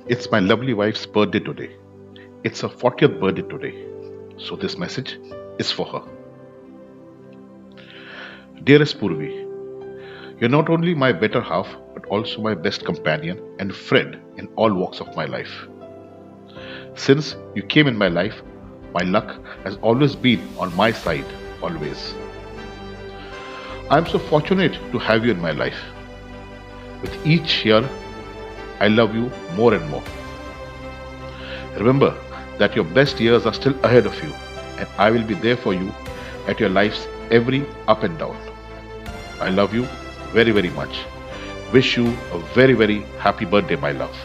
It's my lovely wife's birthday today. It's her 40th birthday today. So this message is for her. Dearest Purvi, you're not only my better half, but also my best companion and friend in all walks of my life. Since you came in my life, my luck has always been on my side, always. I'm so fortunate to have you in my life. With each year, I love you more and more. Remember that your best years are still ahead of you, and I will be there for you at your life's every up and down. I love you very, very much. Wish you a very, very happy birthday, my love.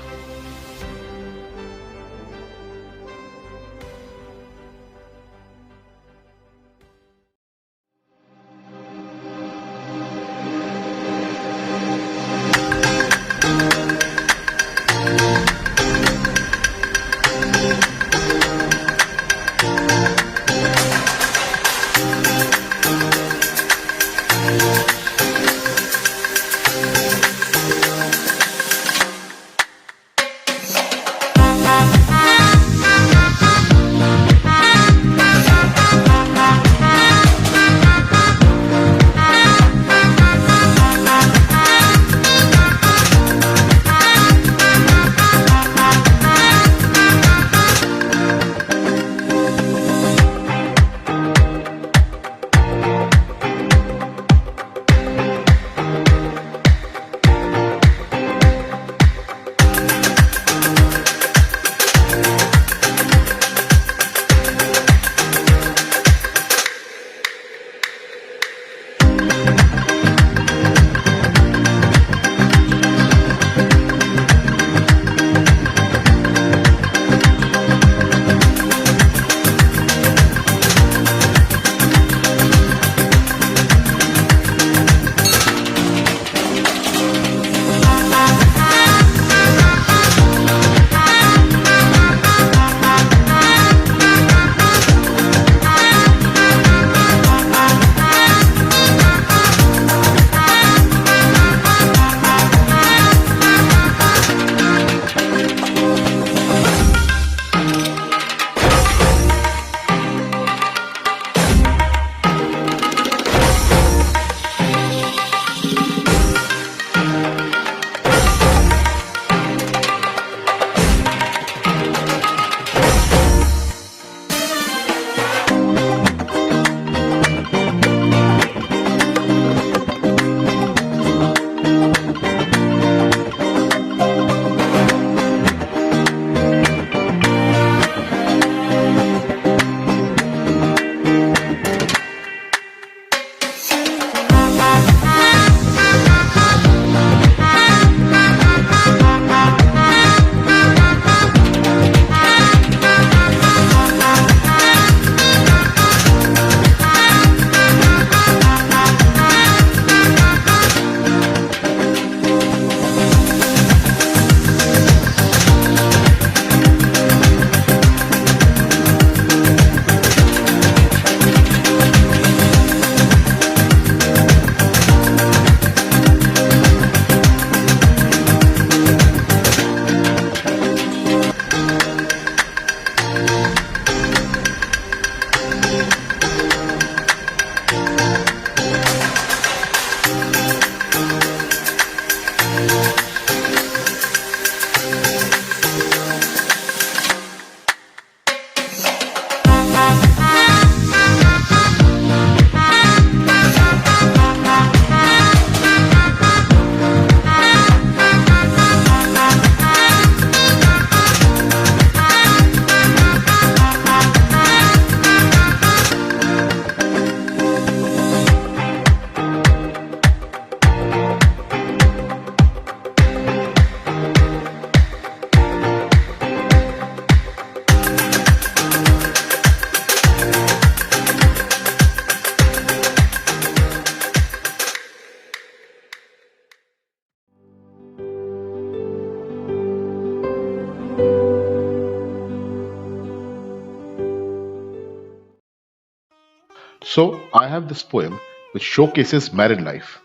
So, I have this poem which showcases married life.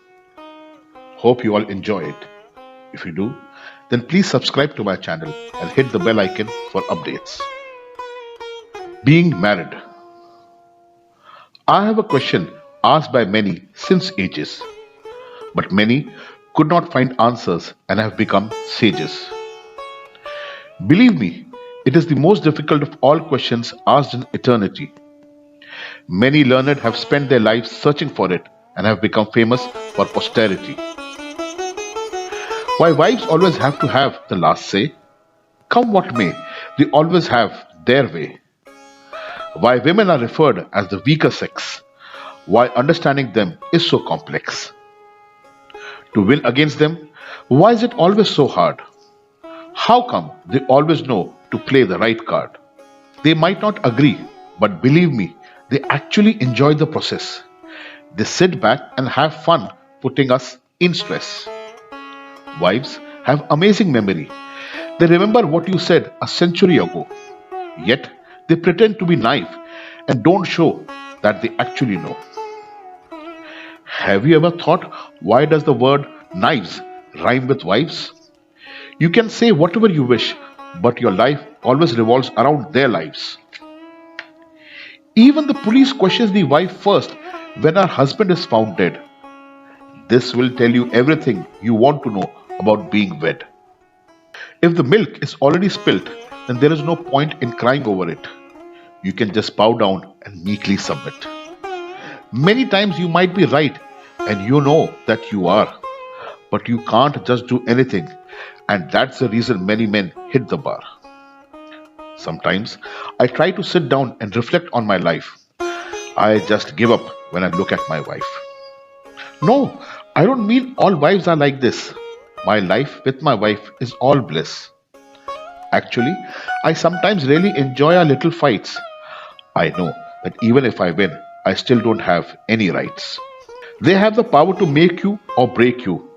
Hope you all enjoy it. If you do, then please subscribe to my channel and hit the bell icon for updates. Being married. I have a question asked by many since ages, but many could not find answers and have become sages. Believe me, it is the most difficult of all questions asked in eternity. Many learned have spent their lives searching for it and have become famous for posterity. Why wives always have to have the last say? Come what may, they always have their way. Why women are referred as the weaker sex? Why understanding them is so complex? To win against them, why is it always so hard? How come they always know to play the right card? They might not agree, but believe me, they actually enjoy the process. They sit back and have fun putting us in stress. Wives have amazing memory. They remember what you said a century ago. Yet they pretend to be naive and don't show that they actually know. Have you ever thought why does the word knives rhyme with wives? You can say whatever you wish, but your life always revolves around their lives. Even the police questions the wife first when her husband is found dead. This will tell you everything you want to know about being wed. If the milk is already spilt, then there is no point in crying over it. You can just bow down and meekly submit. Many times you might be right and you know that you are, but you can't just do anything, and that's the reason many men hit the bar. Sometimes I try to sit down and reflect on my life. I just give up when I look at my wife. No, I don't mean all wives are like this. My life with my wife is all bliss. Actually, I sometimes really enjoy our little fights. I know that even if I win, I still don't have any rights. They have the power to make you or break you.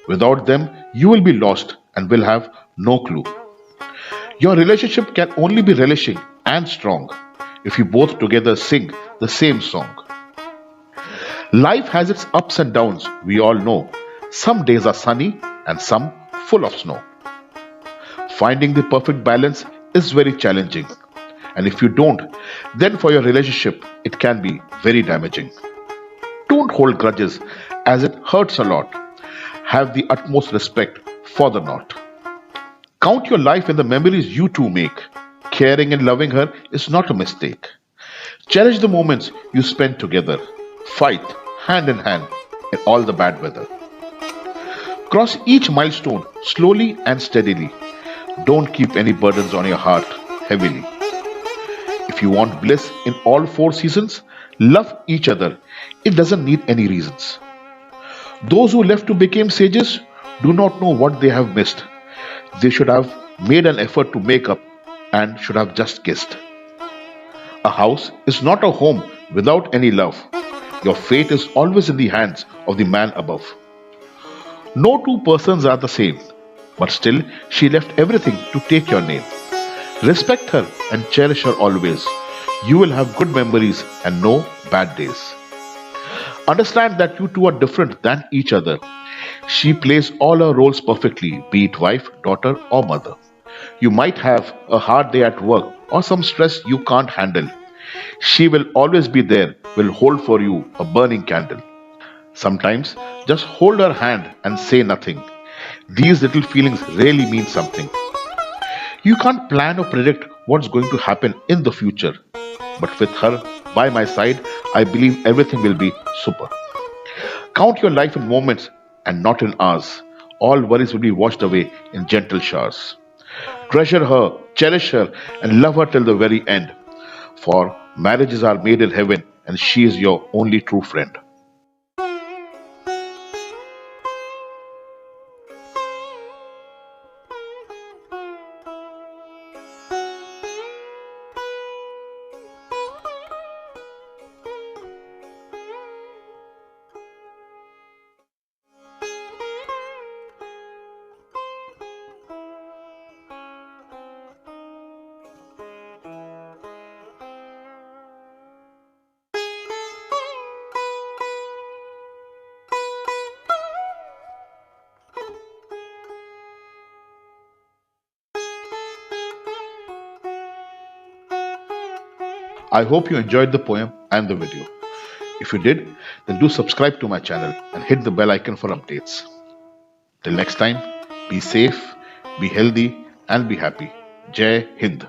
Without them, you will be lost and will have no clue. Your relationship can only be relishing and strong if you both together sing the same song. Life has its ups and downs, we all know. Some days are sunny and some full of snow. Finding the perfect balance is very challenging. And if you don't, then for your relationship, it can be very damaging. Don't hold grudges as it hurts a lot. Have the utmost respect for the knot. Count your life in the memories you two make. Caring and loving her is not a mistake. Cherish the moments you spend together. Fight hand in hand in all the bad weather. Cross each milestone slowly and steadily. Don't keep any burdens on your heart heavily. If you want bliss in all four seasons, love each other. It doesn't need any reasons. Those who left to become sages do not know what they have missed. They should have made an effort to make up and should have just kissed. A house is not a home without any love. Your fate is always in the hands of the man above. No two persons are the same, but still she left everything to take your name. Respect her and cherish her always. You will have good memories and no bad days. Understand that you two are different than each other. She plays all her roles perfectly, be it wife, daughter, or mother. You might have a hard day at work or some stress you can't handle. She will always be there, will hold for you a burning candle. Sometimes just hold her hand and say nothing. These little feelings really mean something. You can't plan or predict what's going to happen in the future. But with her by my side, I believe everything will be super. Count your life in moments and not in hours. All worries will be washed away in gentle showers. Treasure her, cherish her, and love her till the very end. For marriages are made in heaven, and she is your only true friend. I hope you enjoyed the poem and the video. If you did, then do subscribe to my channel and hit the bell icon for updates. Till next time, be safe, be healthy, and be happy. Jai Hind.